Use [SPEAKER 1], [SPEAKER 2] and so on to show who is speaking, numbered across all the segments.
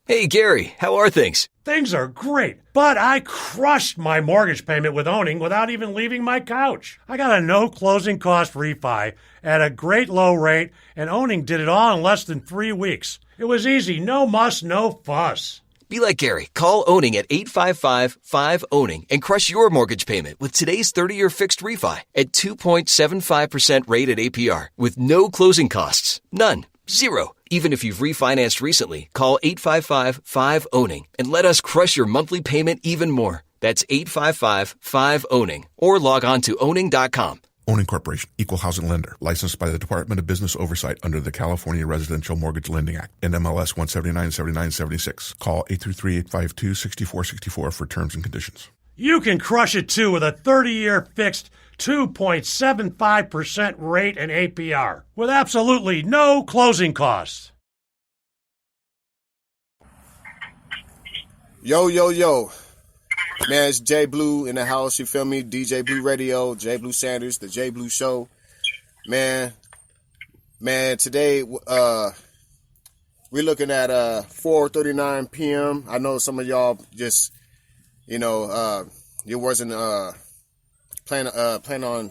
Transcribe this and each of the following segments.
[SPEAKER 1] Hey, Gary, how are things?
[SPEAKER 2] Things are great, but I crushed my mortgage payment with owning without even leaving my couch. I got a no closing cost refi at a great low rate, and owning did it all in less than 3 weeks. It was easy, no muss, no fuss.
[SPEAKER 1] Be like Gary. Call Owning at 855-5-OWNING and crush your mortgage payment with today's 30-year fixed refi at 2.75% rate at APR with no closing costs. None. Zero. Even if you've refinanced recently, call 855-5-OWNING and let us crush your monthly payment even more. That's 855-5-OWNING or log on to owning.com.
[SPEAKER 3] Owning Corporation, Equal Housing Lender, licensed by the Department of Business Oversight under the California Residential Mortgage Lending Act, NMLS 1797976. Call 833-852-6464 for terms and conditions.
[SPEAKER 2] You can crush it too with a 30-year fixed 2.75% rate and APR with absolutely no closing costs.
[SPEAKER 4] Yo, yo, yo. Man, it's J Blue in the house, you feel me? DJ Blue Radio, J Blue Sanders, the J Blue Show. Man, today we're looking at 4:39 p.m. I know some of y'all just, you wasn't plan on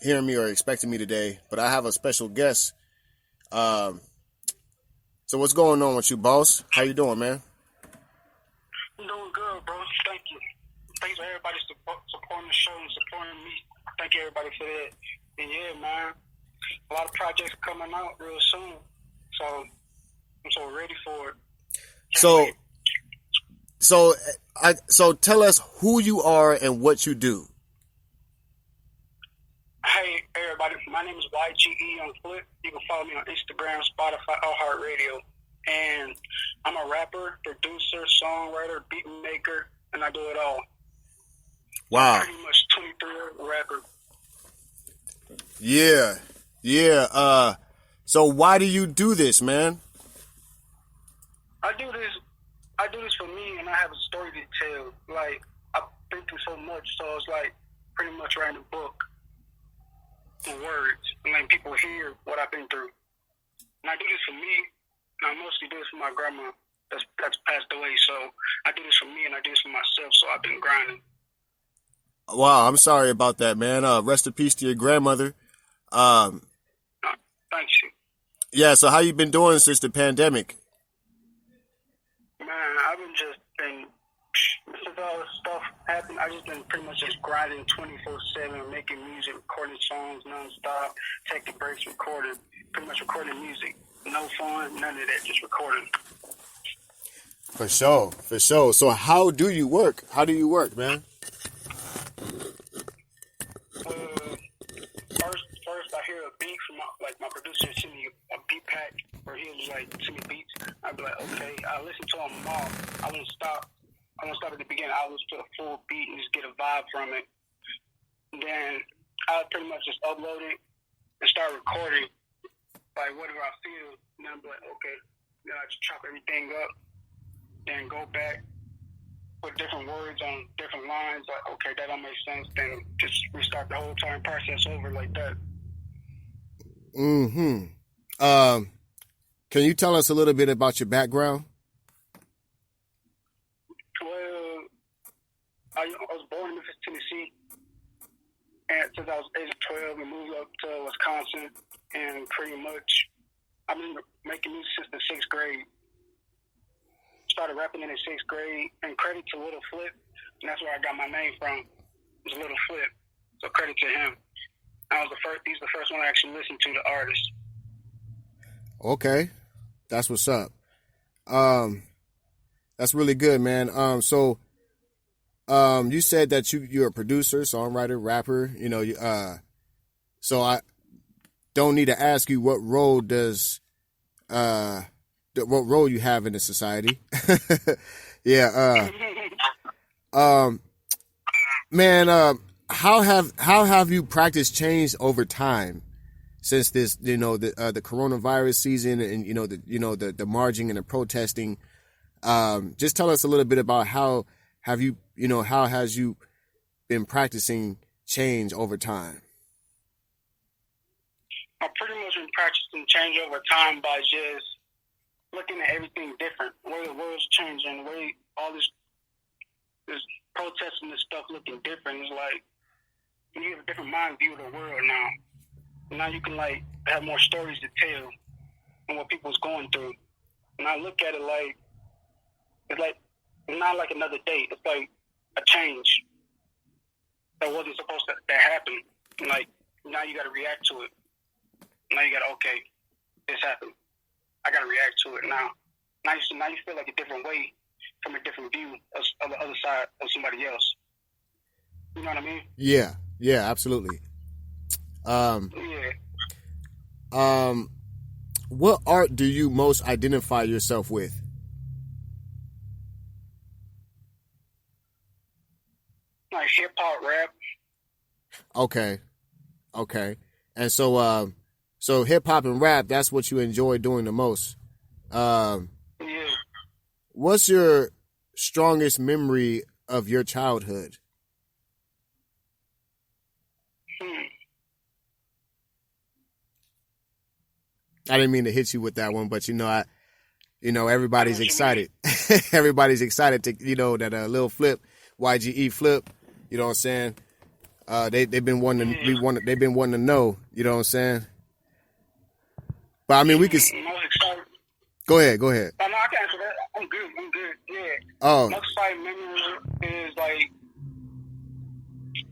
[SPEAKER 4] hearing me or expecting me today, but I have a special guest. So what's going on with you, boss? How you doing, man?
[SPEAKER 5] I'm doing good, bro. Thank you. Thanks for everybody supporting the show and supporting me. Thank you, everybody, for that. And yeah, man, a lot of projects coming out real soon, so I'm so ready for it.
[SPEAKER 4] So tell us who you are and what you do.
[SPEAKER 5] Hey, everybody, my name is YGEYoung. You can follow me on Instagram, Spotify, iHeartRadio. And I'm a rapper, producer, songwriter, beat maker, and I do it all.
[SPEAKER 4] Wow.
[SPEAKER 5] I'm pretty much 23-year-old rapper.
[SPEAKER 4] Yeah. So why do you do this, man?
[SPEAKER 5] I do this for me, and I have a story to tell. Like, I've been through so much, so it's like pretty much writing a book in words, and letting people hear what I've been through. And I do this for me, and I mostly do this for my grandma that's passed away. So I do this for me, and I do this for myself. So I've been grinding.
[SPEAKER 4] Wow, I'm sorry about that, man. Rest in peace to your grandmother.
[SPEAKER 5] Thank you.
[SPEAKER 4] Yeah. So how you been doing since the pandemic?
[SPEAKER 5] Man, I've been since all this stuff happened, I just been pretty much just grinding 24/7, making music, recording songs nonstop, taking breaks, recording music. No fun, none of that, just recording.
[SPEAKER 4] For sure. So how do you work? Man?
[SPEAKER 5] First I hear a beat from my producer send me a beat pack where he'll just send me beats. I'd be like, okay, I listen to them all. I won't stop at the beginning. I'll listen to the full beat and just get a vibe from it. Then I'll pretty much just upload it and start recording whatever I feel. And I'll be like, okay. Then I just chop everything up and go back, put different words on different lines. Like, okay, that don't make sense. Then just restart the whole entire process over like that.
[SPEAKER 4] Mm-hmm. Can you tell us a little bit about your background?
[SPEAKER 5] Well, I was born in Memphis, Tennessee, and since I was age of 12, we moved up to Wisconsin, and pretty much I've been making music since the 6th grade. Started rapping in the 6th grade, and credit to Little Flip, and that's where I got my name from. It was Little Flip, so credit to him. He's the first one I actually listened to, the artist.
[SPEAKER 4] Okay, that's what's up. That's really good, man. So you said that you're a producer, songwriter, rapper. So I don't need to ask you what role you have in the society. Yeah. Man, how have you practiced changed over time since this, the coronavirus season and, the marching and the protesting? Just tell us a little bit about how has you been practicing change over time?
[SPEAKER 5] I've pretty much been practicing change over time by just looking at everything different. The way the world's changing, the way all this protesting and stuff looking different. It's like you have a different mind view of the world now. Now you can like have more stories to tell and what people's going through. And I look at it like it's not like another day. It's like a change that wasn't supposed to happen. And like now you got to react to it. Now you got to okay, this happened. I got to react to it now. Now you feel like a different way from a different view of the other side of somebody else. You know what I mean?
[SPEAKER 4] Yeah, absolutely. What art do you most identify yourself with?
[SPEAKER 5] Like hip hop, rap.
[SPEAKER 4] Okay. And so hip hop and rap, that's what you enjoy doing the most.
[SPEAKER 5] Yeah.
[SPEAKER 4] What's your strongest memory of your childhood? I didn't mean to hit you with that one, but everybody's excited. Everybody's excited to, that little flip, YGE flip. You know what I'm saying? They've been wanting to know. You know what I'm saying? But I mean, we could. Go ahead.
[SPEAKER 5] Oh, no, I can answer that. I'm good. Yeah.
[SPEAKER 4] Oh.
[SPEAKER 5] Most exciting memory is like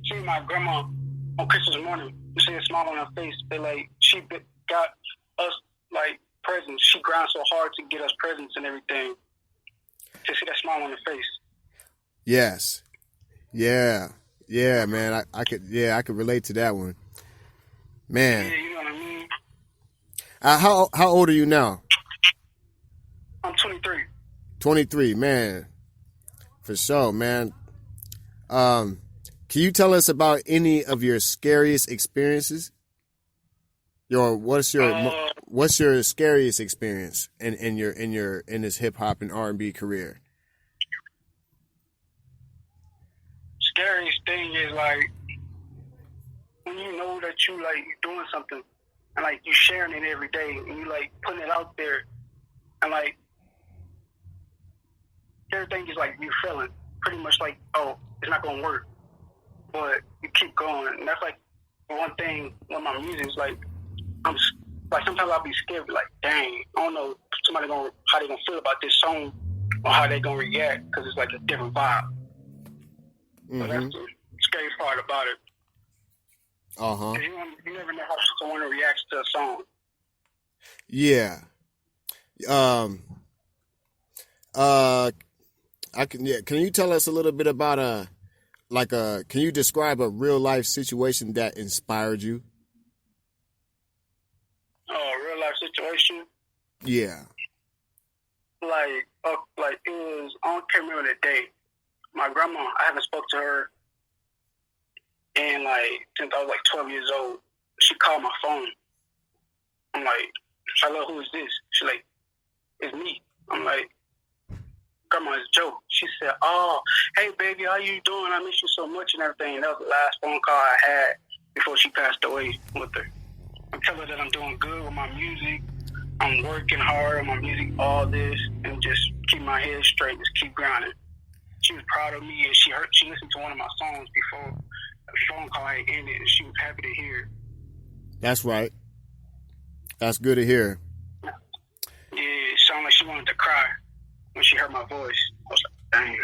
[SPEAKER 5] seeing my grandma on Christmas morning. You see a smile on her face. They like she got us like presents. She grind so hard to get us presents and everything. To see that smile on her face.
[SPEAKER 4] Yes. Yeah, man. I could relate to that one. Man.
[SPEAKER 5] Yeah, you know what I mean.
[SPEAKER 4] How old are you now?
[SPEAKER 5] I'm 23.
[SPEAKER 4] 23, man. For sure, man. Can you tell us about any of your scariest experiences? What's your scariest experience in this hip hop and R&B career?
[SPEAKER 5] Scariest thing is like when you know that you like you're doing something and like you sharing it every day and you like putting it out there and like everything is like you feeling pretty much like, oh, it's not gonna work, but you keep going. And that's like one thing with my music is like I'm like sometimes I'll be scared, like dang, I don't know how they gonna feel about this song or how they gonna react because it's like a different vibe.
[SPEAKER 4] Mm-hmm.
[SPEAKER 5] So that's the scary part about it.
[SPEAKER 4] Uh-huh.
[SPEAKER 5] You never know how someone reacts to a song.
[SPEAKER 4] Yeah. Can you tell us a little bit about can you describe a real life situation that inspired you?
[SPEAKER 5] Oh, real life situation?
[SPEAKER 4] Yeah.
[SPEAKER 5] Like it was, I can't remember the day. My grandma, I haven't spoke to her and like since I was like 12 years old. She called my phone. I'm like, hello, who is this? She's like, it's me. I'm like, Grandma, it's Joe. She said, oh, hey baby, how you doing? I miss you so much and everything. And that was the last phone call I had before she passed away with her. I tell her that I'm doing good with my music. I'm working hard on my music, all this, and just keep my head straight, just keep grinding. She was proud of me, and she listened to one of my songs before the phone call had ended, and she was happy to hear it.
[SPEAKER 4] That's right. That's good to hear.
[SPEAKER 5] Yeah, it sounded like she wanted to cry when she heard my voice. I was like, dang.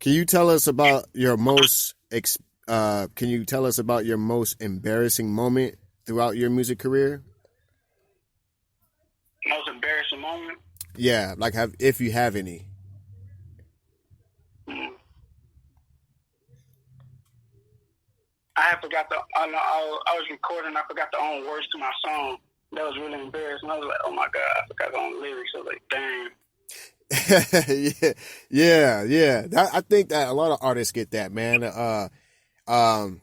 [SPEAKER 4] Can you tell us about your most embarrassing moment throughout your music career?
[SPEAKER 5] Most embarrassing moment?
[SPEAKER 4] Yeah, if you have any.
[SPEAKER 5] I forgot I was recording. I forgot the own words to my song. That was really embarrassing. I was like, oh my God, I forgot the own lyrics. I was like, dang.
[SPEAKER 4] Yeah. I think that a lot of artists get that, man. And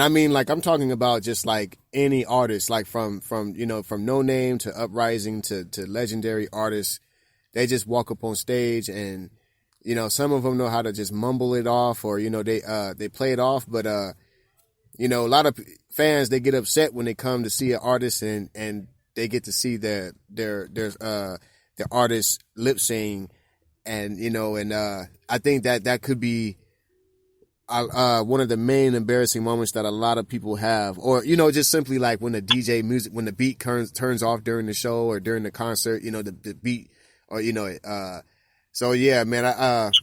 [SPEAKER 4] I mean, like, I'm talking about just like any artist, like from No Name to Uprising to legendary artists. They just walk up on stage and, some of them know how to just mumble it off or, they play it off. But, a lot of fans, they get upset when they come to see an artist and they get to see their artists lip sync, and I think that could be one of the main embarrassing moments that a lot of people have, or just simply like when the DJ music, when the beat turns off during the show or during the concert, the beat, or so yeah, man.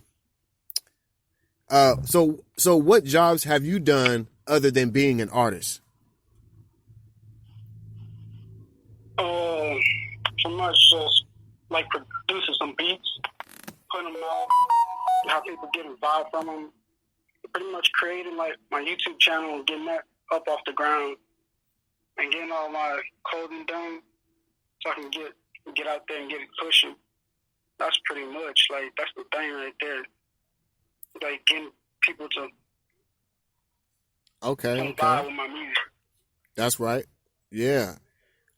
[SPEAKER 4] So what jobs have you done other than being an artist?
[SPEAKER 5] So much just like producing some beats, putting them out, how people get a vibe from them. Pretty much creating like my YouTube channel and getting that up off the ground and getting all my clothing done so I can get out there and get it pushing. That's pretty much like that's the thing right there. Like getting people to vibe with my music.
[SPEAKER 4] That's right. Yeah.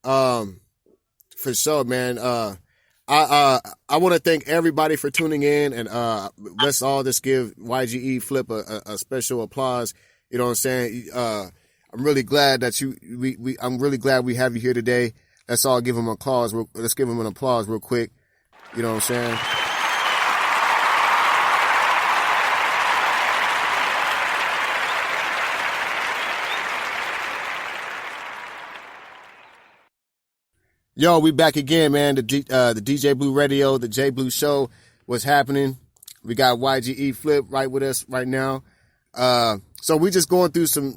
[SPEAKER 4] For sure, man. I want to thank everybody for tuning in, and let's all just give YGE Flip a special applause. You know what I'm saying? I'm really glad that I'm really glad we have you here today. Let's all give him an applause. Let's give him an applause real quick. You know what I'm saying? Yo, we back again, man. The DJ Blue Radio, the J Blue Show, what's happening? We got YGE Flip right with us right now. So we just going through some,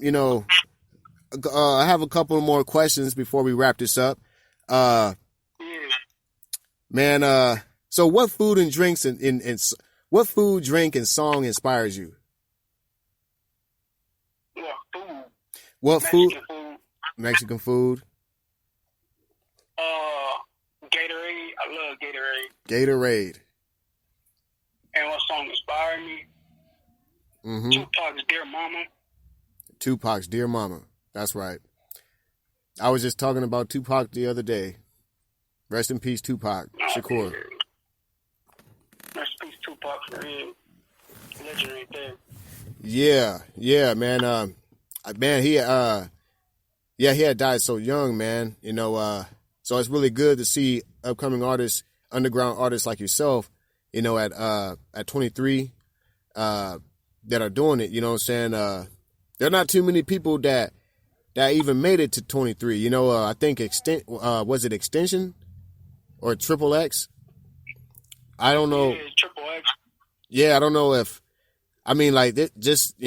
[SPEAKER 4] I have a couple more questions before we wrap this up. Man, so what food and drinks and what food, drink, and song inspires you?
[SPEAKER 5] Yeah, food.
[SPEAKER 4] What
[SPEAKER 5] Mexican
[SPEAKER 4] food? Mexican food.
[SPEAKER 5] Gatorade. I love Gatorade.
[SPEAKER 4] Gatorade.
[SPEAKER 5] And what song inspired me?
[SPEAKER 4] Mm-hmm.
[SPEAKER 5] Tupac's Dear Mama.
[SPEAKER 4] Tupac's Dear Mama. That's right. I was just talking about Tupac the other day. Rest in peace, Tupac Shakur.
[SPEAKER 5] Yeah. Rest in peace, Tupac, for real. Legend right there.
[SPEAKER 4] Yeah, man. He had died so young, man. So it's really good to see upcoming artists, underground artists like yourself, at 23, that are doing it. You know what I'm saying? There are not too many people that even made it to 23. I think was it Extension or Triple X? I don't know.
[SPEAKER 5] Yeah, Triple X.
[SPEAKER 4] Yeah, I don't know if. I mean, like just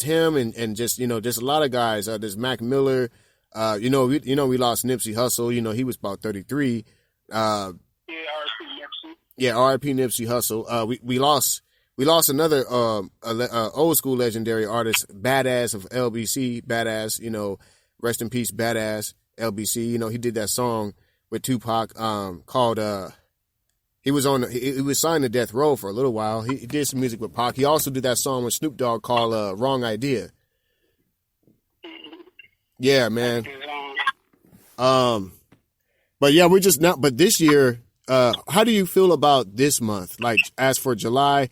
[SPEAKER 4] him and just a lot of guys. There's Mac Miller. We lost Nipsey Hussle. He was about 33.
[SPEAKER 5] Yeah, R.I.P. Nipsey.
[SPEAKER 4] Yeah, R.I.P. Nipsey Hussle. We lost another old school legendary artist, Badass of LBC. Badass, rest in peace, Badass LBC. He did that song with Tupac called he was signed to Death Row for a little while. He did some music with Pac. He also did that song with Snoop Dogg called Wrong Idea. Yeah, man. But yeah, we're just not. But this year, how do you feel about this month? Like, as for July,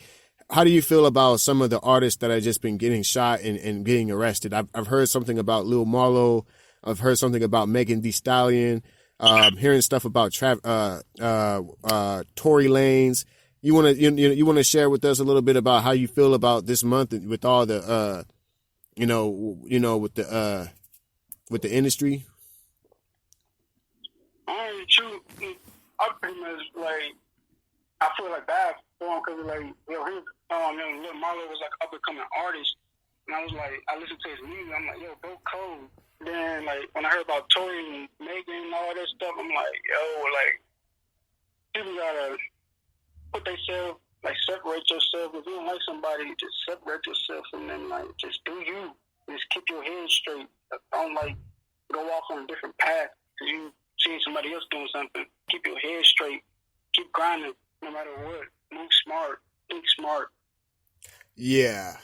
[SPEAKER 4] how do you feel about some of the artists that have just been getting shot and getting arrested? I've heard something about Lil Marlo. I've heard something about Megan Thee Stallion. Hearing stuff about Tory Lanez. You want to share with us a little bit about how you feel about this month with all the with the industry?
[SPEAKER 5] I pretty much I feel like bad for him because Lil Marlo was like up and coming artist, and I was like, I listened to his music, I'm like, yo, go cold. Then when I heard about Tory and Megan and all that stuff, I'm like, yo, people gotta put themselves, separate yourself. If you don't like somebody, just separate yourself and then just do you. Just keep your head straight. Don't go off on a different path because you see somebody else doing something. Keep your head straight. Keep grinding no matter what. Move smart. Think smart.
[SPEAKER 4] Yeah.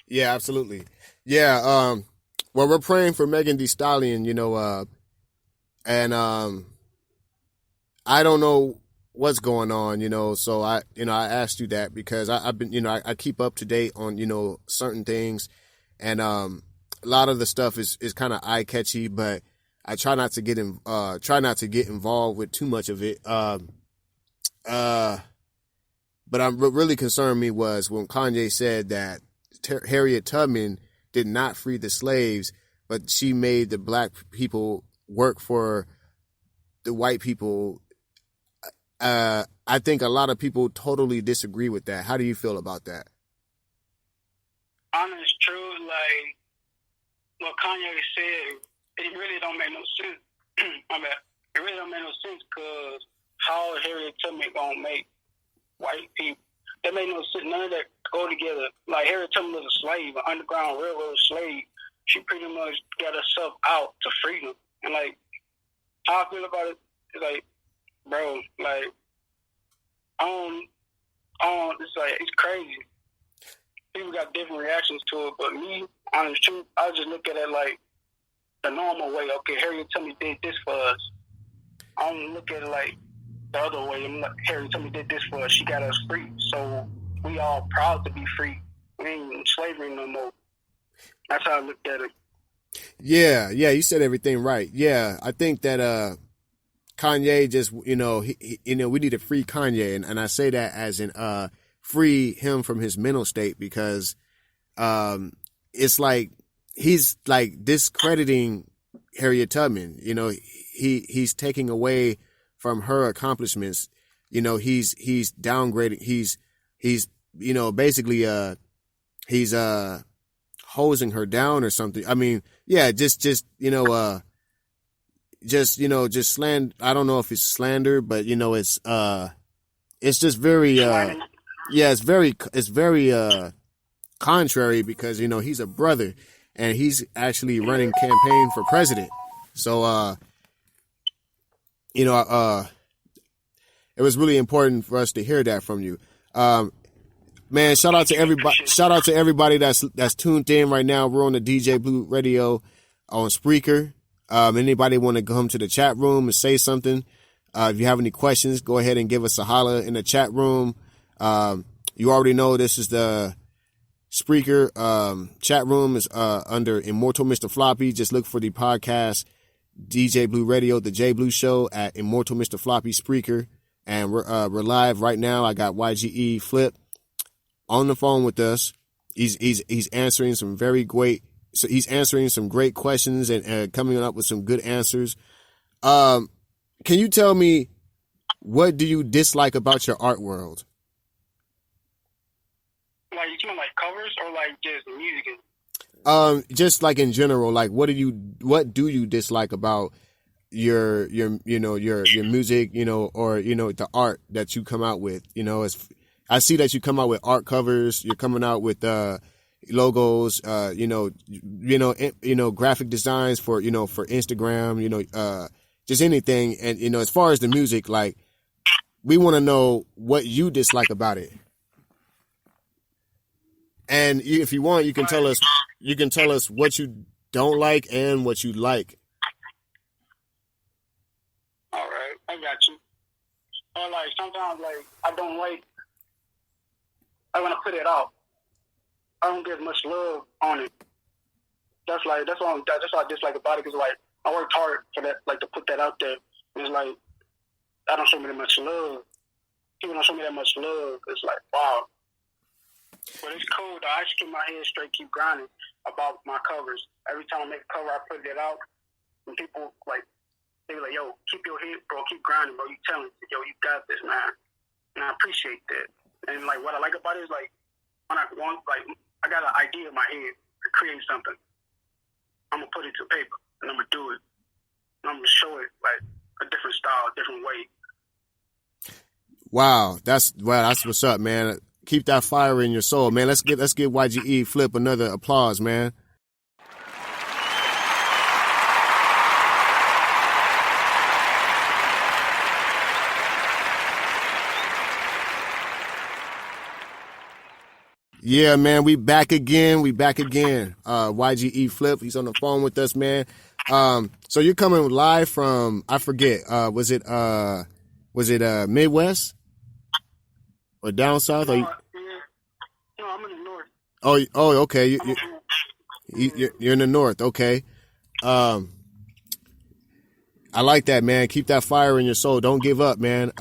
[SPEAKER 4] Yeah, absolutely. Yeah. Well, we're praying for Megan Thee Stallion, and I don't know what's going on, so I asked you that because I've been, I keep up to date on, certain things, and a lot of the stuff is kind of eye catchy, but I try not to get involved with too much of it. But what really concerned me was when Kanye said that Harriet Tubman did not free the slaves, but she made the black people work for the white people. I think a lot of people totally disagree with that. How do you feel about that?
[SPEAKER 5] Honest truth, like what Kanye said, it really don't make no sense. I mean, it really don't make no sense because how Harriet Tubman gonna make white people? That made no sense. None of that go together. Like Harriet Tubman was a slave, an underground railroad slave. She pretty much got herself out to freedom. And like how I feel about it is like, bro, like it's like it's crazy. People got different reactions to it, but me, honest truth, I just look at it like the normal way. Okay, Harriet Tubman did this for us. I don't look at it like the other way. I'm like, Harriet Tubman did this for us. She got us free, so we all proud to be free. We ain't in slavery no more. That's how I look at it.
[SPEAKER 4] Yeah, you said everything right. Yeah, I think that Kanye just, we need to free Kanye, and I say that as in free him from his mental state, because it's like he's like discrediting Harriet Tubman. He's taking away from her accomplishments. He's downgrading. He's basically he's hosing her down or something. I mean, yeah, just slander. I don't know if it's slander, but it's just very it's very contrary, because he's a brother and he's actually running campaign for president. So it was really important for us to hear that from you. Man, shout out to everybody. Shout out to everybody that's tuned in right now. We're on the DJ Blue Radio on Spreaker. Anybody want to come to the chat room and say something? If you have any questions, go ahead and give us a holler in the chat room. You already know this is the Spreaker chat room is under Immortal Mr. Floppy. Just look for the podcast DJ Blue Radio, the J Blue Show at Immortal Mr. Floppy Spreaker, and we're live right now. I got YGE Flip on the phone with us. He's answering some he's answering some great questions and coming up with some good answers. Can you tell me, what do you dislike about your art world?
[SPEAKER 5] Like you mean like covers or like just music?
[SPEAKER 4] Just like in general, like what do you dislike about your music, or the art that you come out with? I see that you come out with art covers. You're coming out with logos, graphic designs for Instagram, just anything. And as far as the music, like we want to know what you dislike about it. And if you want, you can tell us what you don't like and what you like.
[SPEAKER 5] All right, I got you. Or like sometimes, like I don't like. I want to put it out. I don't get much love on it. That's why I dislike about it, because like I worked hard for that, like to put that out there. It's like I don't show me that much love. People don't show me that much love. It's like wow. But it's cool though. I just keep my head straight, keep grinding about my covers. Every time I make a cover, I put it out, and people like they be like, "Yo, keep your head, bro. Keep grinding, bro. You telling me, yo, you got this, man." And I appreciate that. And like what I like about it is like when I got an idea in my head to create something, I'm gonna put it to paper and I'm gonna do it. And I'm gonna show it like a different style, a different way.
[SPEAKER 4] Wow, that's what's up, man. Keep that fire in your soul, man. Let's get YGE Flip another applause, man. Yeah, man, we back again. YGE Flip, he's on the phone with us, man. So you're coming live from, I forget, was it Midwest or down south?
[SPEAKER 5] No, I'm in the north.
[SPEAKER 4] Oh, okay. You're in the north. Okay. I like that, man. Keep that fire in your soul. Don't give up, man.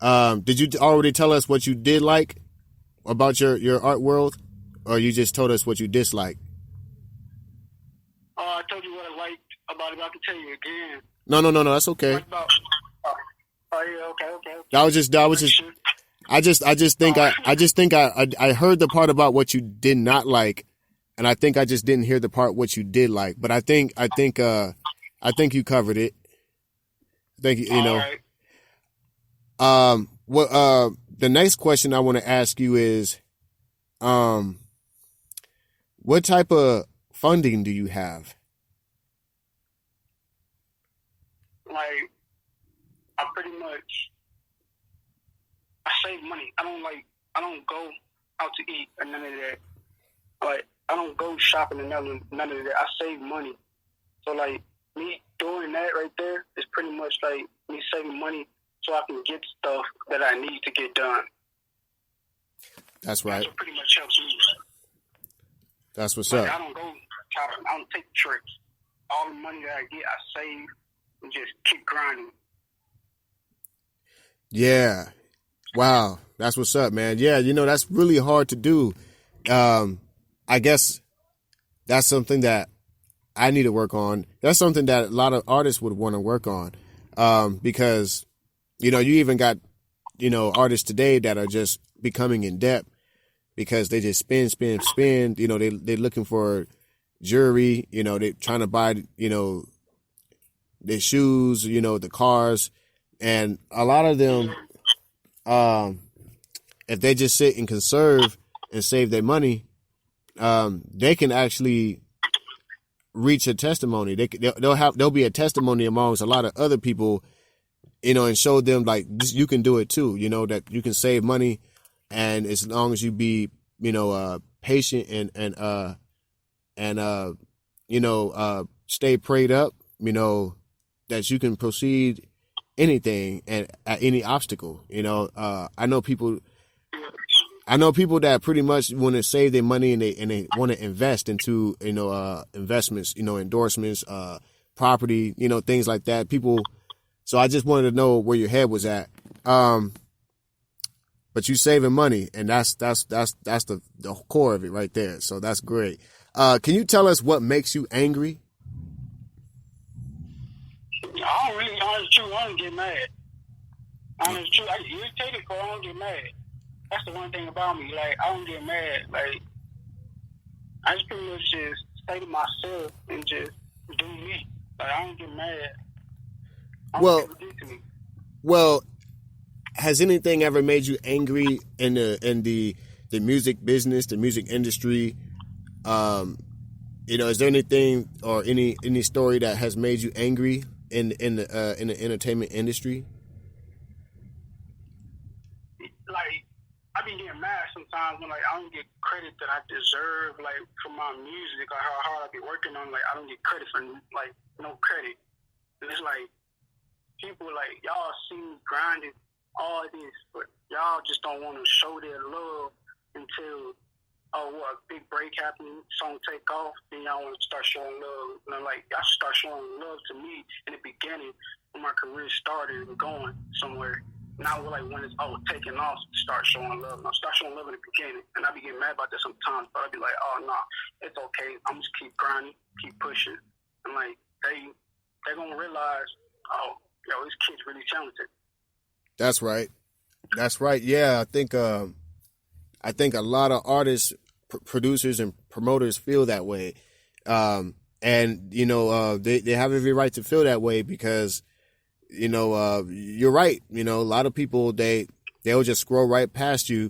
[SPEAKER 4] Did you already tell us what you did like about your art world, or you just told us what you disliked?
[SPEAKER 5] I told you what I liked about it, but I can tell you again.
[SPEAKER 4] No. That's okay.
[SPEAKER 5] About, yeah, okay.
[SPEAKER 4] I just think I heard the part about what you did not like, and I think I just didn't hear the part what you did like. But I think you covered it. I think you know.
[SPEAKER 5] Right.
[SPEAKER 4] The next question I want to ask you is, what type of funding do you have?
[SPEAKER 5] Like, I pretty much, I save money. I don't go out to eat or none of that. Like, I don't go shopping and none of that. I save money. So, like, me doing that right there is pretty much like me saving money so I can get stuff that I need to get done.
[SPEAKER 4] That's right.
[SPEAKER 5] That's what pretty much helps me.
[SPEAKER 4] That's what's
[SPEAKER 5] Like,
[SPEAKER 4] up.
[SPEAKER 5] I don't go shopping. I don't take trips. All the money that I get, I save and just keep grinding.
[SPEAKER 4] Yeah. Wow. That's what's up, man. Yeah, that's really hard to do. I guess that's something that I need to work on. That's something that a lot of artists would want to work on. Because, you even got, artists today that are just becoming in debt because they just spend. They're looking for jewelry, they're trying to buy, their shoes, the cars. And a lot of them, if they just sit and conserve and save their money, they can actually reach a testimony. There'll be a testimony amongst a lot of other people, and show them like this, you can do it too. That you can save money, and as long as you be, patient and stay prayed up, that you can proceed anything and at any obstacle. I know people that pretty much want to save their money and they want to invest into, investments, endorsements, property, things like that. So I just wanted to know where your head was at. But you saving money, and that's the core of it right there. So that's great. Can you tell us what makes you angry?
[SPEAKER 5] I don't really, honestly, I don't get mad. Honestly, I get irritated, but I don't get mad. That's the one thing about me. Like, I don't get mad. Like, I just pretty much just stay to myself and just do me. Like, I don't get mad.
[SPEAKER 4] Well, has anything ever made you angry in the music business, the music industry? Is there anything or any story that has made you angry in the entertainment industry?
[SPEAKER 5] Like, I be getting mad sometimes when, like, I don't get credit that I deserve, like, for my music or how hard I be working on. Like, I don't get credit for, like, no credit. And it's like, people, like, y'all see me grinding all this, but y'all just don't want to show their love until, a big break happening, song take off, then y'all want to start showing love. Like, y'all start showing love to me in the beginning when my career started and going somewhere. Now, like, when it's taking off, start showing love. Now, start showing love in the beginning, and I be getting mad about that sometimes. But I be like, nah, it's okay. I'm just keep grinding, keep pushing, and like they gonna realize, this kid's really talented.
[SPEAKER 4] That's right. Yeah, I think a lot of artists, producers, and promoters feel that way, and they have every right to feel that way because. You're right. A lot of people, they'll just scroll right past you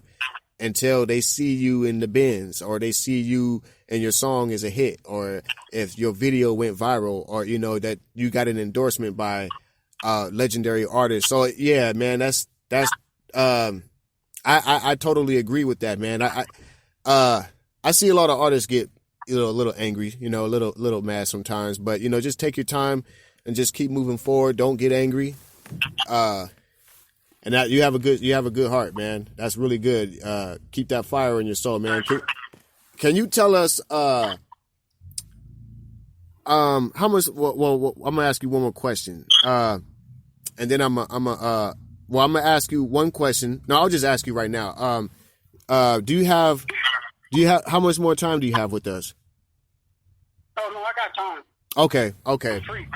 [SPEAKER 4] until they see you in the bins or they see you and your song is a hit or if your video went viral or, that you got an endorsement by legendary artists. So yeah, man, I totally agree with that, man. I see a lot of artists get, a little angry, a little mad sometimes, but, just take your time and just keep moving forward. Don't get angry. And that you have a good heart, man. That's really good. Keep that fire in your soul, man. Can you tell us how much? Well, I'm gonna ask you one more question. And then I'm gonna ask you one question. No, I'll just ask you right now. Do you have? How much more time do you have with us?
[SPEAKER 5] Oh no, I got time.
[SPEAKER 4] Okay.
[SPEAKER 5] I'm free.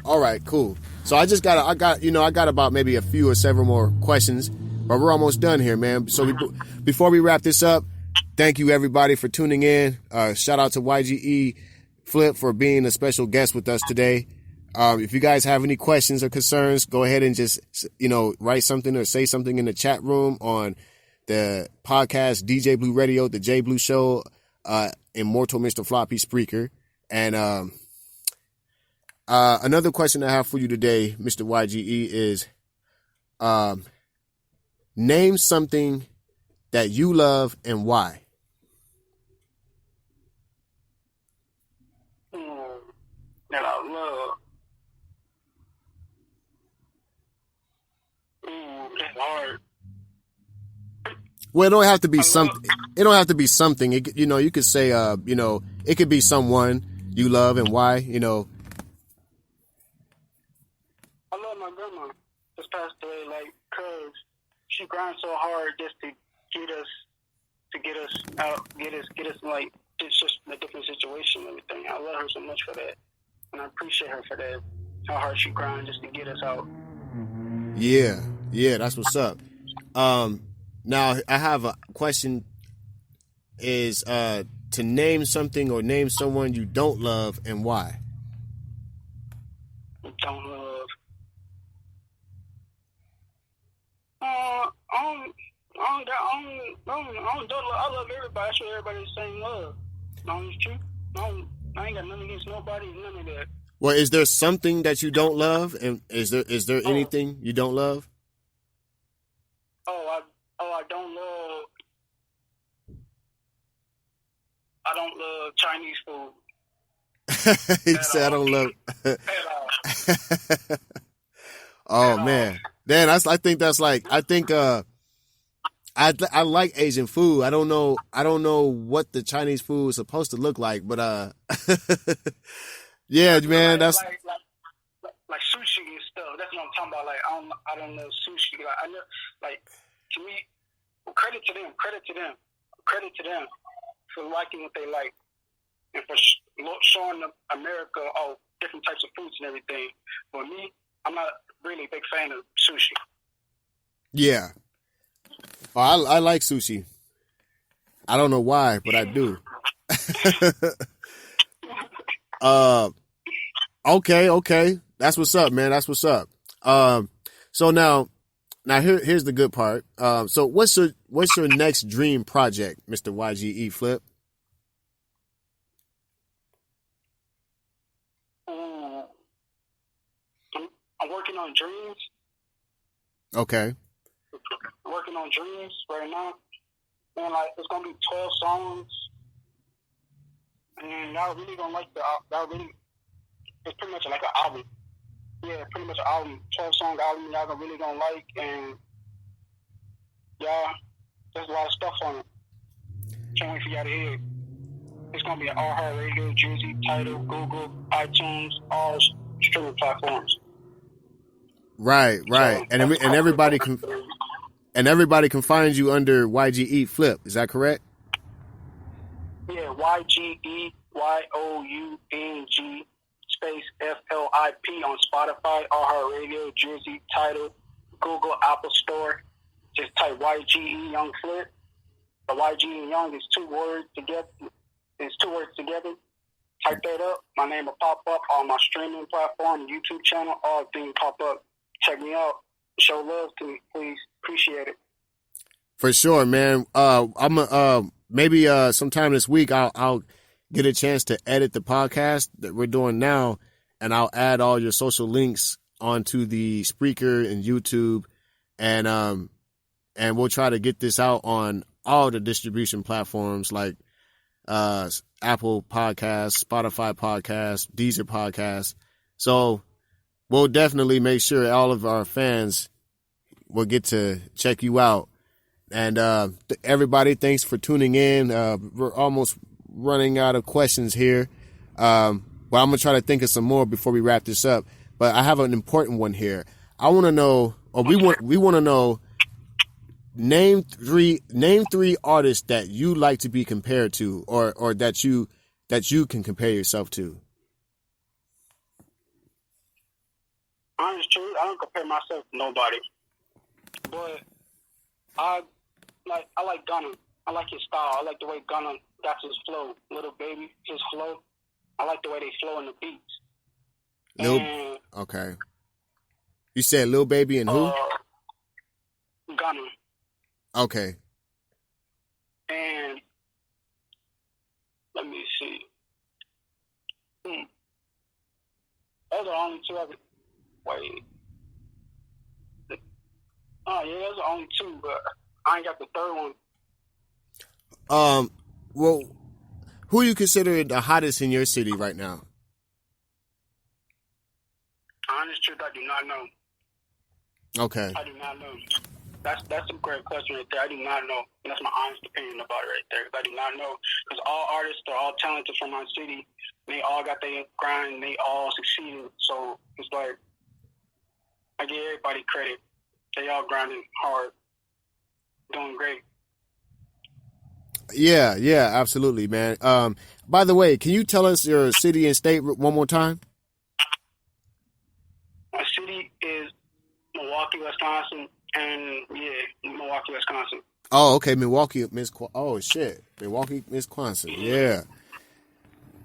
[SPEAKER 4] All right, cool. So I got about maybe a few or several more questions, but we're almost done here, man. So before we wrap this up, thank you everybody for tuning in. Shout out to YGE Flip for being a special guest with us today. If you guys have any questions or concerns, go ahead and just, write something or say something in the chat room on the podcast, DJ Blue Radio, the J Blue Show, Immortal Mr. Floppy Spreaker. And another question I have for you today, Mr. YGE, is name something that you love and why.
[SPEAKER 5] That I love. That's hard.
[SPEAKER 4] Well, it don't have to be something. It don't have to be something. It, you could say, it could be someone you love and why.
[SPEAKER 5] I love my grandma. Just passed away, cause she grind so hard just to get us out, get us it's just a different situation and everything. I love her so much for that, and I appreciate her for that. How hard she grind just to get us out.
[SPEAKER 4] Yeah, that's what's up. Now I have a question. Is to name something or name someone you don't love and why.
[SPEAKER 5] Don't love. I love everybody. I show everybody the same love. No, it's true. No, I ain't got nothing against nobody. None of that.
[SPEAKER 4] Well, is there something that you don't love, and is there anything you don't love?
[SPEAKER 5] I don't love Chinese food.
[SPEAKER 4] He said, "I don't love." Oh man, I like Asian food. I don't know what the Chinese food is supposed to look like, but yeah, man, that's
[SPEAKER 5] like sushi and stuff. That's what I'm talking about. I don't know sushi. I know, to me, credit to them for liking what they like and for showing them America all different types of foods and everything. For me, I'm not really a big fan of sushi.
[SPEAKER 4] Yeah. Oh, I like sushi. I don't know why, but I do. Okay. That's what's up, man. That's what's up. So now here's the good part. So what's your next dream project, Mr. YGE Flip?
[SPEAKER 5] I'm working on dreams.
[SPEAKER 4] Okay.
[SPEAKER 5] Working on dreams right now. And it's gonna be 12 songs. And y'all really gonna like it's pretty much like an album. Yeah, pretty much an album. 12-song album y'all really gonna like, and yeah, there's a lot of stuff on it. Can't wait for y'all to hear it. It's gonna be on iHeartRadio, Jersey, Tidal, Google, iTunes, all streaming platforms.
[SPEAKER 4] Right.
[SPEAKER 5] So,
[SPEAKER 4] and everybody can find you under YGE Flip. Is that correct?
[SPEAKER 5] Yeah, YGEYoung space FLIP on Spotify, iHeartRadio, Jersey, Tidal, Google, Apple Store. Just type YGEYoung Flip. The YGEYoung is two words together. Type that up. My name will pop up on my streaming platform, YouTube channel. All things pop up. Check me out. Show love to me, please. Appreciate it.
[SPEAKER 4] For sure, man. I'm maybe sometime this week I'll get a chance to edit the podcast that we're doing now, and I'll add all your social links onto the Spreaker and YouTube, and we'll try to get this out on all the distribution platforms like Apple Podcasts, Spotify Podcasts, Deezer Podcasts. So we'll definitely make sure all of our fans will get to check you out. And everybody, thanks for tuning in. We're almost running out of questions here. But but I'm gonna try to think of some more before we wrap this up. But I have an important one here. I want to know, or we want to know. Name three artists that you like to be compared to, or that you can compare yourself to.
[SPEAKER 5] Honest truth, I don't compare myself to nobody. But I like Gunna. I like his style. I like the way Gunna got his flow. Little Baby, his flow. I like the way they flow in the beats.
[SPEAKER 4] Okay. You said Lil Baby and who?
[SPEAKER 5] Gunna.
[SPEAKER 4] Okay.
[SPEAKER 5] And let me see. Those are only two other. Wait. Oh yeah, those are only two, but I ain't got the third one.
[SPEAKER 4] Well, who you consider the hottest in your city right now?
[SPEAKER 5] Honest truth, I do not know.
[SPEAKER 4] Okay.
[SPEAKER 5] I do not know. That's a great question right there. I do not know. And that's my honest opinion about it right there. I do not know. Because all artists are all talented from my city. They all got their grind. They all succeeded. So it's like, I give everybody credit. They all grinding hard. Doing great.
[SPEAKER 4] Yeah, absolutely, man. By the way, can you tell us your city and state one more time?
[SPEAKER 5] My city is Milwaukee, Wisconsin. And Milwaukee, Wisconsin.
[SPEAKER 4] Oh, okay, Milwaukee, Milwaukee, Wisconsin. Yeah,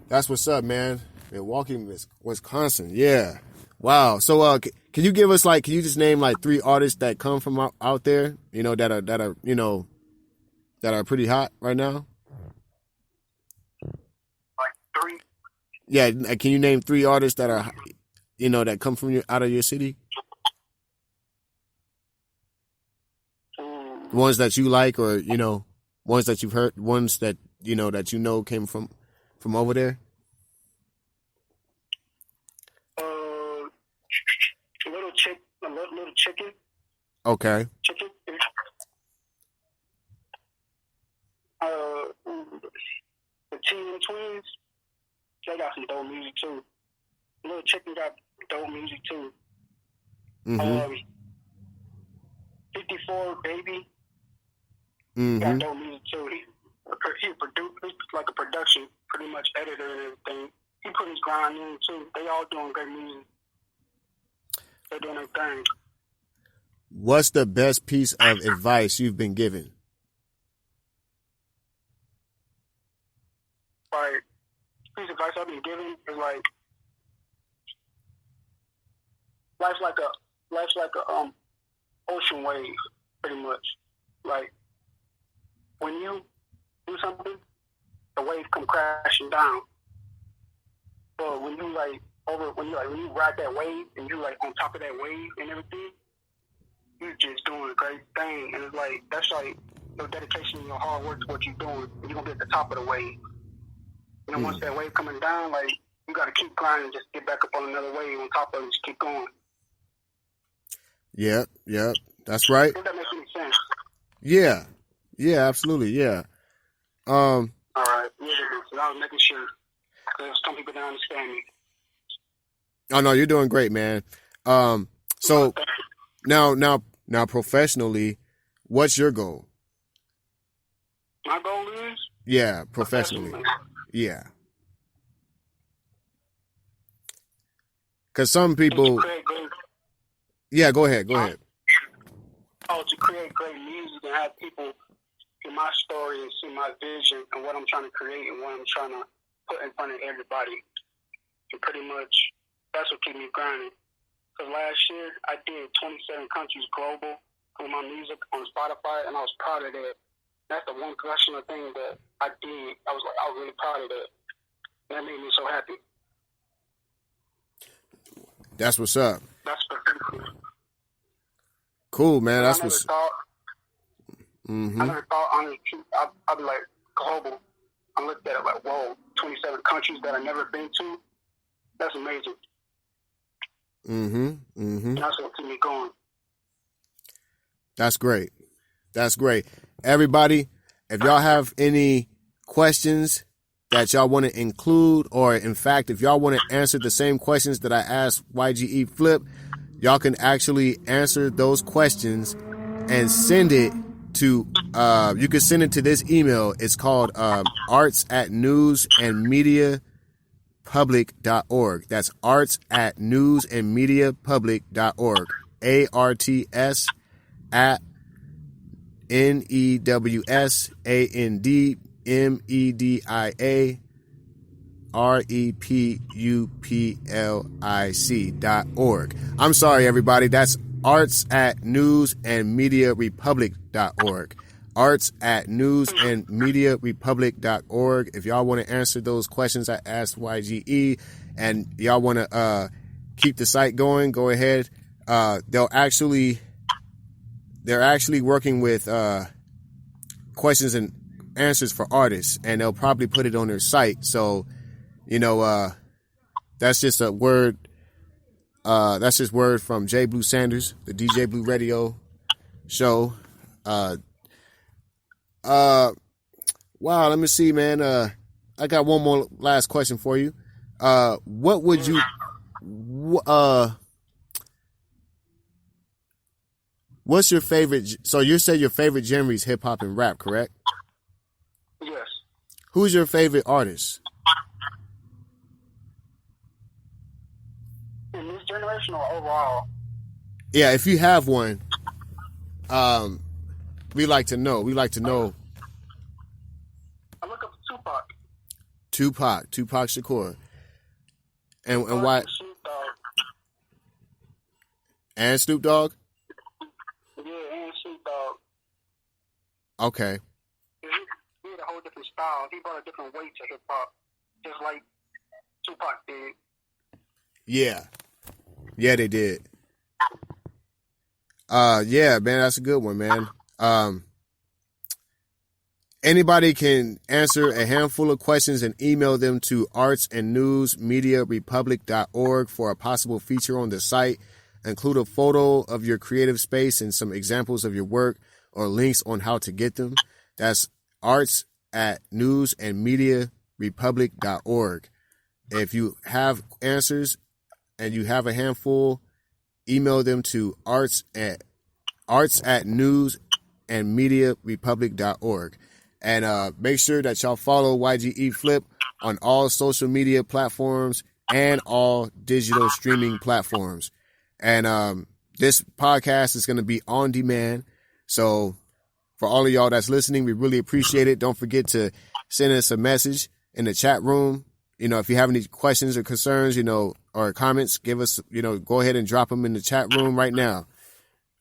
[SPEAKER 4] that's what's up, man. Milwaukee, Wisconsin. Yeah, wow. So, can you give us can you just name three artists that come from out there? You know that are pretty hot right now.
[SPEAKER 5] Like three.
[SPEAKER 4] Yeah, can you name three artists that are, that come from out of your city? Ones that you like, or ones that you've heard, ones that that came from over there.
[SPEAKER 5] Little chicken.
[SPEAKER 4] Okay.
[SPEAKER 5] Chicken. The Team Twins. They got some dope music too. Little Chicken got dope music too. 54 Baby. Got dope music too. He's like a production, pretty much editor and everything. He put his grind in too. They all doing great music. They're doing their thing.
[SPEAKER 4] What's the best piece of advice you've been given?
[SPEAKER 5] Piece of advice I've been given is life's like a ocean wave, pretty much. Like, when you do something, the wave come crashing down. But when you when you ride that wave and you on top of that wave and everything, you just doing a great thing. And it's that's your dedication and your hard work to what you're doing. You're gonna be at the top of the wave. Once that wave coming down, you gotta keep grinding, just get back up on another wave on top of it, just keep going.
[SPEAKER 4] Yeah, that's right.
[SPEAKER 5] If that makes any sense.
[SPEAKER 4] Yeah, absolutely, yeah.
[SPEAKER 5] All right, I was making sure, because some people don't understand me.
[SPEAKER 4] Oh no, you're doing great, man. So now professionally, what's your goal?
[SPEAKER 5] My goal is?
[SPEAKER 4] Yeah, professionally. Yeah. Because some people... Yeah, go ahead.
[SPEAKER 5] Oh, to create great music and have people hear my story and see my vision and what I'm trying to create and what I'm trying to put in front of everybody. And pretty much, that's what keeps me grinding. Because last year, I did 27 countries global with my music on Spotify, and I was proud of that. That's the one professional thing that I did. I was really proud of that. And that made me so happy.
[SPEAKER 4] That's what's up.
[SPEAKER 5] That's the
[SPEAKER 4] cool, man. That's
[SPEAKER 5] I never thought, I never thought, honestly, I'd be global. I looked at it whoa, 27 countries that I've never been to. That's amazing. That's what keeps me going.
[SPEAKER 4] That's great. Everybody, if y'all have any questions, that y'all want to include, or in fact, if y'all want to answer the same questions that I asked YGE Flip, y'all can actually answer those questions and send it to, you can send it to this email. It's called arts@newsandmediapublic.org. That's arts@newsandmediapublic.org. ARTS at NEWSANDMEDIAREPUBLIC.org. I'm sorry, everybody. That's arts@newsandmediarepublic.org. arts@newsandmediarepublic.org. If y'all want to answer those questions I asked YGE and y'all want to keep the site going, go ahead. They're actually working with questions and answers for artists, and they'll probably put it on their site. So, that's just a word. That's just word from J. Blue Sanders, the DJ Blue Radio show. Wow, let me see, man. I got one more last question for you. What would you, what's your favorite? So you said your favorite genre is hip hop and rap, correct?
[SPEAKER 5] Yes.
[SPEAKER 4] Who's your favorite artist?
[SPEAKER 5] In this generation or overall?
[SPEAKER 4] Yeah, if you have one, we like to know.
[SPEAKER 5] I look up Tupac.
[SPEAKER 4] Tupac Shakur. And why?
[SPEAKER 5] Snoop Dogg.
[SPEAKER 4] And Snoop Dogg?
[SPEAKER 5] Yeah, and Snoop Dogg.
[SPEAKER 4] Okay.
[SPEAKER 5] He had a whole different style. He brought a different weight to hip hop, just like Tupac did.
[SPEAKER 4] Yeah, they did. Yeah, man, that's a good one, man. Anybody can answer a handful of questions and email them to arts@newsandmediarepublic.org for a possible feature on the site. Include a photo of your creative space and some examples of your work or links on how to get them. That's arts@newsandmediarepublic.org. If you have answers and you have a handful, email them to arts@newsandmediarepublic.org. And make sure that y'all follow YGE Flip on all social media platforms and all digital streaming platforms. And this podcast is going to be on demand. So for all of y'all that's listening, we really appreciate it. Don't forget to send us a message in the chat room. If you have any questions or concerns, or comments, give us, go ahead and drop them in the chat room right now.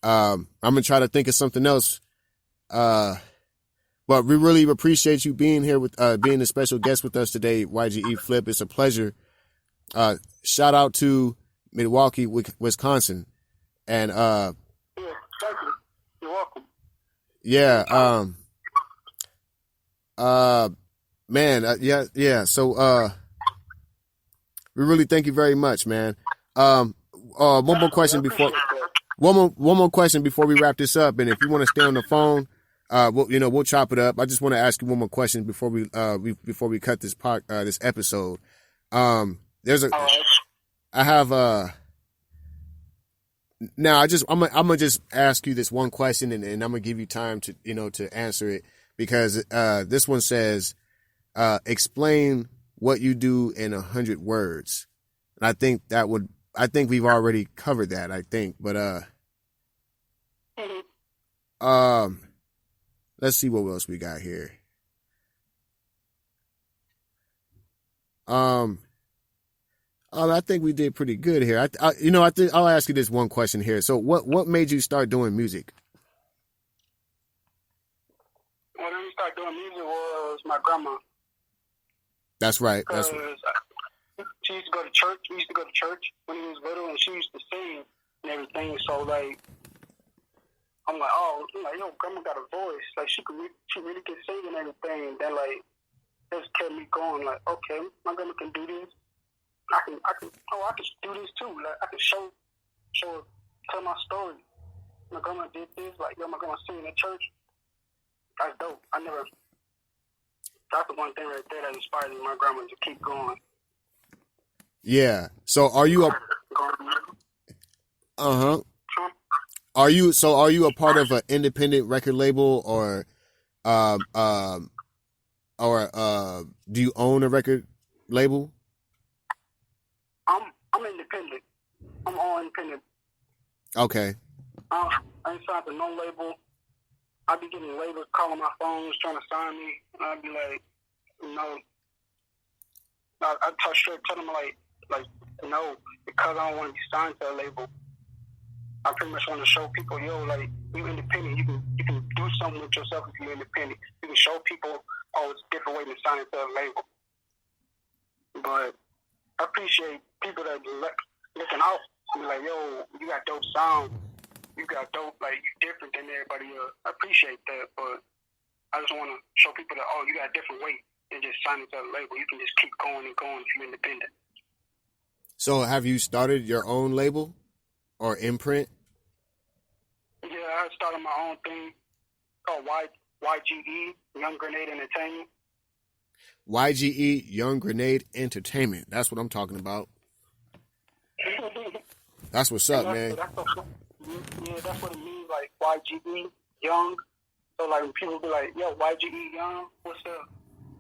[SPEAKER 4] I'm going to try to think of something else. But we really appreciate you being here with, being a special guest with us today, YGE Flip. It's a pleasure. Shout out to Milwaukee, Wisconsin. And,
[SPEAKER 5] yeah, thank you. You're welcome.
[SPEAKER 4] Yeah. Man, yeah. So, we really thank you very much, man. One more question before we wrap this up. And if you want to stay on the phone, we'll chop it up. I just want to ask you one more question before we cut this this episode. I have now I'm gonna just ask you this one question, and I'm gonna give you time to to answer it, because this one says, explain what you do in 100 words. And I think we've already covered that, but let's see what else we got here. I think we did pretty good here. I think I'll ask you this one question here. So what made you start doing music?
[SPEAKER 5] When I started doing music was my grandma.
[SPEAKER 4] That's right.
[SPEAKER 5] She used to go to church. We used to go to church when he was little, and she used to sing and everything. So I'm like, yo, grandma got a voice. Like she really can sing and everything. And then just kept me going. Like, okay, my grandma can do this. I can do this too. Like I can tell my story. My grandma did this. Like, yo, my grandma singing at church. That's dope. that's the one thing right there that inspires my grandma to keep going.
[SPEAKER 4] Yeah. So are you Are you a part of an independent record label or do you own a record label?
[SPEAKER 5] I'm independent. I'm all independent.
[SPEAKER 4] Okay.
[SPEAKER 5] I ain't signed to no label. I be getting labels calling my phones trying to sign me, and I'd be like, no. I touch straight, tell them like no, because I don't want to be signed to a label. I pretty much want to show people, yo, like, you independent. You can do something with yourself if you're independent. You can show people, oh, it's a different way than signing to a label. But I appreciate people that listen out and be like, yo, you got dope sound. You got dope, like, you're different than everybody else. I appreciate that, but I just want to show people that, oh, you got a different way than just signing to a label. You can just keep going and going if you're independent.
[SPEAKER 4] So have you started your own label or imprint?
[SPEAKER 5] Yeah, I started my own thing called YGEYoung Grenade Entertainment.
[SPEAKER 4] YGEYoung Grenade Entertainment. That's what I'm talking about. That's what's up, man.
[SPEAKER 5] That's what it means, like YGE Young. So like when people be like, yo, YGE Young, what's up?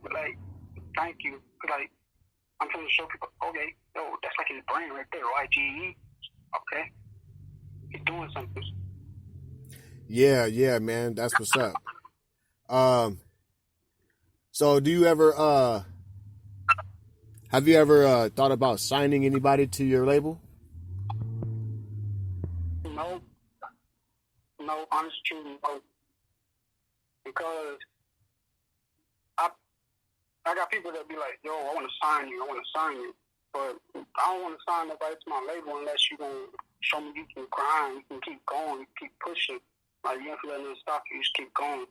[SPEAKER 5] But like, thank you. Like, I'm trying to show people, okay, yo, that's like his brain right there, YGE. Okay. He's doing something.
[SPEAKER 4] Yeah, man. That's what's up. So do you ever have you ever thought about signing anybody to your label?
[SPEAKER 5] No, honestly, no. Because I got people that be like, yo, I want to sign you. But I don't want to sign nobody to my label unless you going to show me you can grind, you can keep going, you keep pushing. Like, you don't let them stop you, just keep going.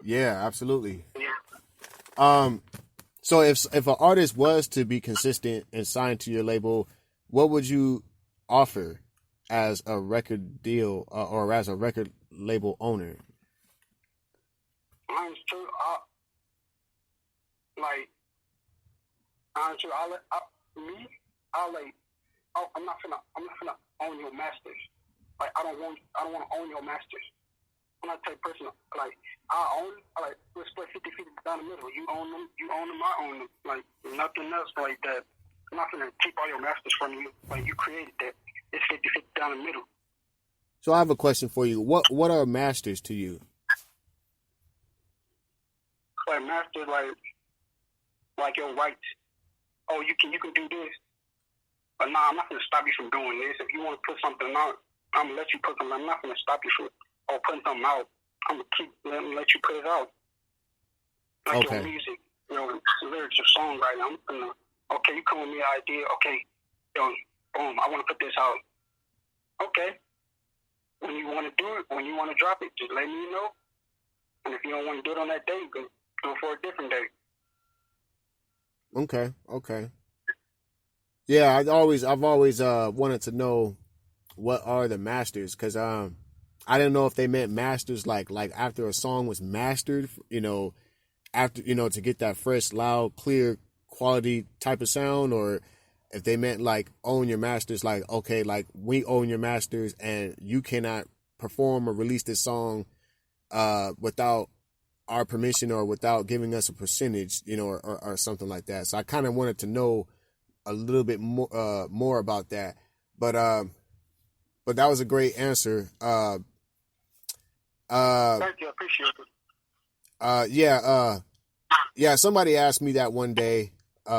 [SPEAKER 4] Yeah, absolutely.
[SPEAKER 5] Yeah.
[SPEAKER 4] So if an artist was to be consistent and signed to your label, what would you offer as a record deal or as a record label owner?
[SPEAKER 5] I'm true. I'm not finna own your masters. Like, I don't want to own your masters. I'm not the type of person, like, let's split 50-50 down the middle. You own them, I own them. Like, nothing else like that. I'm not gonna keep all your masters from you. Like, you created that. It's 50-50 down the middle.
[SPEAKER 4] So I have a question for you. What are masters to you?
[SPEAKER 5] Like, masters, like your rights. Oh, you can do this. But nah, I'm not gonna stop you from doing this. If you want to put something out, I'm gonna let you put something. I'm not gonna stop you from putting something out. I'm gonna let you put it out. Like
[SPEAKER 4] okay.
[SPEAKER 5] Your music, lyrics, your songwriting. I'm gonna, okay, you come with me an idea. Okay, boom, I want to put this out. Okay. When you want to do it, when you want to drop it, just let me know. And if you don't want to do it on that day, you can go for a different day.
[SPEAKER 4] Okay. Yeah, I've always wanted to know what are the masters, because I didn't know if they meant masters like after a song was mastered, after to get that fresh, loud, clear, quality type of sound, or if they meant like own your masters, like, okay, like we own your masters and you cannot perform or release this song without our permission or without giving us a percentage, or something like that. So I kind of wanted to know a little bit more about that. But that was a great answer.
[SPEAKER 5] Thank you, I appreciate it.
[SPEAKER 4] Yeah. Somebody asked me that one day.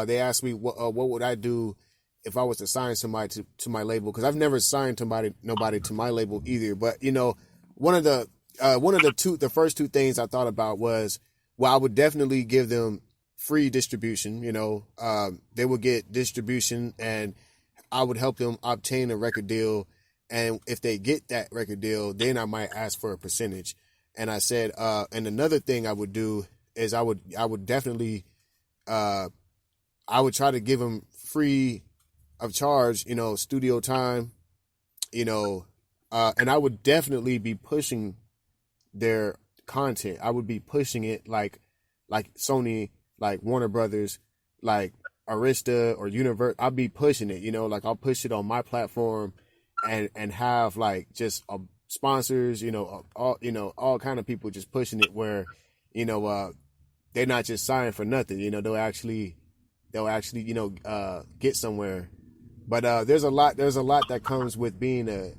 [SPEAKER 4] They asked me what would I do if I was to sign somebody to my label, because I've never signed nobody to my label either. But one of the first two things I thought about was, well, I would definitely give them free distribution. They would get distribution, and I would help them obtain a record deal. And if they get that record deal, then I might ask for a percentage. And I said, and another thing I would do is I would definitely, I would try to give them free of charge, studio time, and I would definitely be pushing their content. I would be pushing it like like Sony, like Warner Brothers, like Arista or Universe. I'll be pushing it, like I'll push it on my platform and have like just sponsors, all kind of people just pushing it where, they're not just signing for nothing, they'll actually, get somewhere. But there's a lot that comes with being a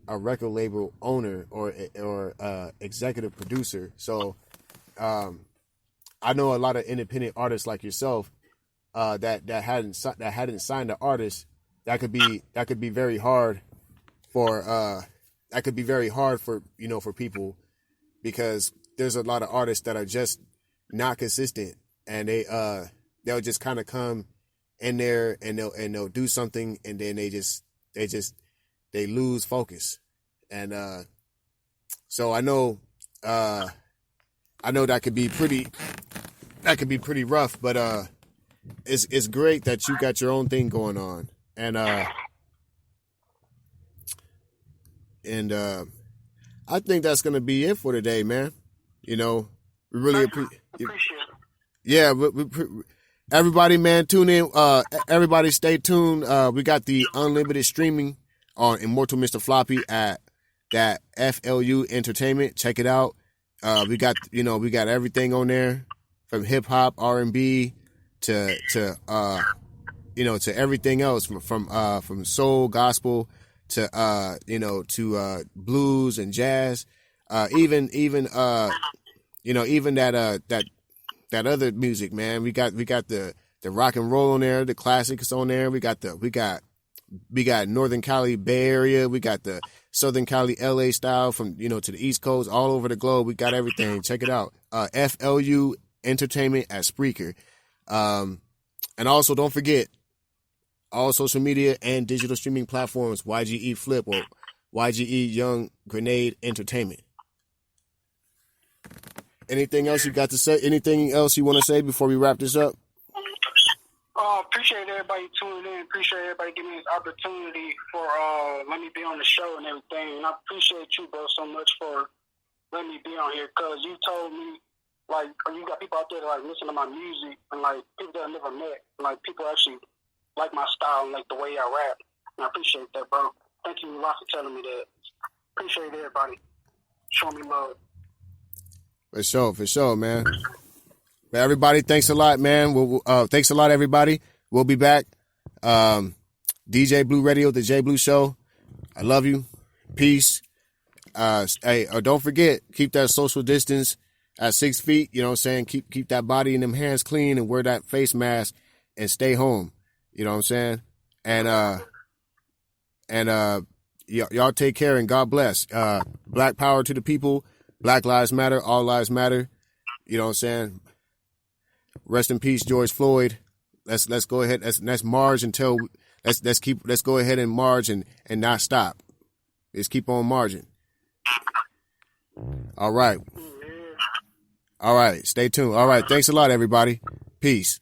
[SPEAKER 4] record label owner or executive producer. So I know a lot of independent artists like yourself that hadn't signed an artist. That could be very hard for for people, because there's a lot of artists that are just not consistent, and they'll just kind of come in there and they'll do something, and then they lose focus. And so I know that could be pretty rough, but it's great that you got your own thing going on. And I think that's gonna be it for today, man. We really appreciate it. Yeah, everybody, man, tune in. Everybody, stay tuned. We got the unlimited streaming on Immortal Mr. Floppy at that FLU Entertainment. Check it out. We got everything on there, from hip hop, R&B to everything else, from soul, gospel to blues and jazz, even that other music, man. We got the rock and roll on there, the classics on there. We got Northern Cali Bay Area. We got the Southern Cali LA style from to the East Coast, all over the globe. We got everything. Check it out. FLU Entertainment at Spreaker. And also, don't forget, all social media and digital streaming platforms, YGE Flip or YGEYoung Grenade Entertainment. Anything else you got to say? Anything else you want to say before we wrap this up?
[SPEAKER 5] Appreciate everybody tuning in. Appreciate everybody giving me this opportunity for letting me be on the show and everything. And I appreciate you, bro, so much for letting me be on here, because you told me, like, you got people out there that like listen to my music, and like people that I never met, and like people actually like my style and like the way I rap. And I appreciate that, bro. Thank you a lot for telling me that. Appreciate everybody showing me love.
[SPEAKER 4] For sure, man. Everybody, thanks a lot, man. Thanks a lot, everybody. We'll be back. DJ Blue Radio, the J Blue Show. I love you. Peace. Hey, don't forget, keep that social distance at 6 feet. You know what I'm saying? Keep that body and them hands clean, and wear that face mask, and stay home. You know what I'm saying? And y'all take care, and God bless. Black power to the people. Black lives matter. All lives matter. You know what I'm saying? Rest in peace, George Floyd. Let's go ahead. Let's march until let's go ahead and march and not stop. Let's keep on marching. All right. Stay tuned. All right. Thanks a lot, everybody. Peace.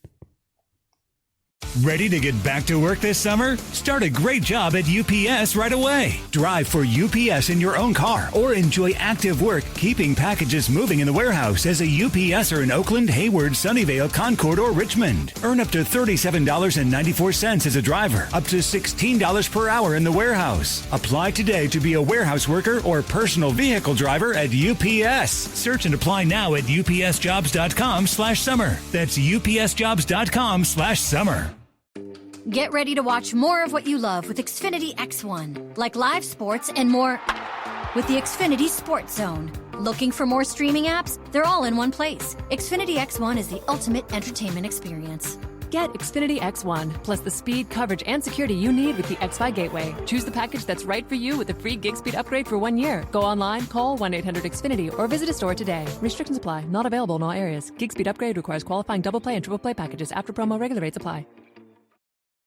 [SPEAKER 6] Ready to get back to work this summer? Start a great job at UPS right away. Drive for UPS in your own car, or enjoy active work keeping packages moving in the warehouse as a UPSer in Oakland, Hayward, Sunnyvale, Concord, or Richmond. Earn up to $37.94 as a driver, up to $16 per hour in the warehouse. Apply today to be a warehouse worker or personal vehicle driver at UPS. Search and apply now at upsjobs.com/summer. That's upsjobs.com/summer.
[SPEAKER 7] Get ready to watch more of what you love with Xfinity X1, like live sports and more with the Xfinity Sports Zone. Looking for more streaming apps? They're all in one place. Xfinity X1 is the ultimate entertainment experience.
[SPEAKER 8] Get Xfinity X1, plus the speed, coverage, and security you need with the X-Fi Gateway. Choose the package that's right for you with a free gig speed upgrade for 1 year. Go online, call 1-800-XFINITY, or visit a store today. Restrictions apply. Not available in all areas. Gig speed upgrade requires qualifying double play and triple play packages. After promo, regular rates apply.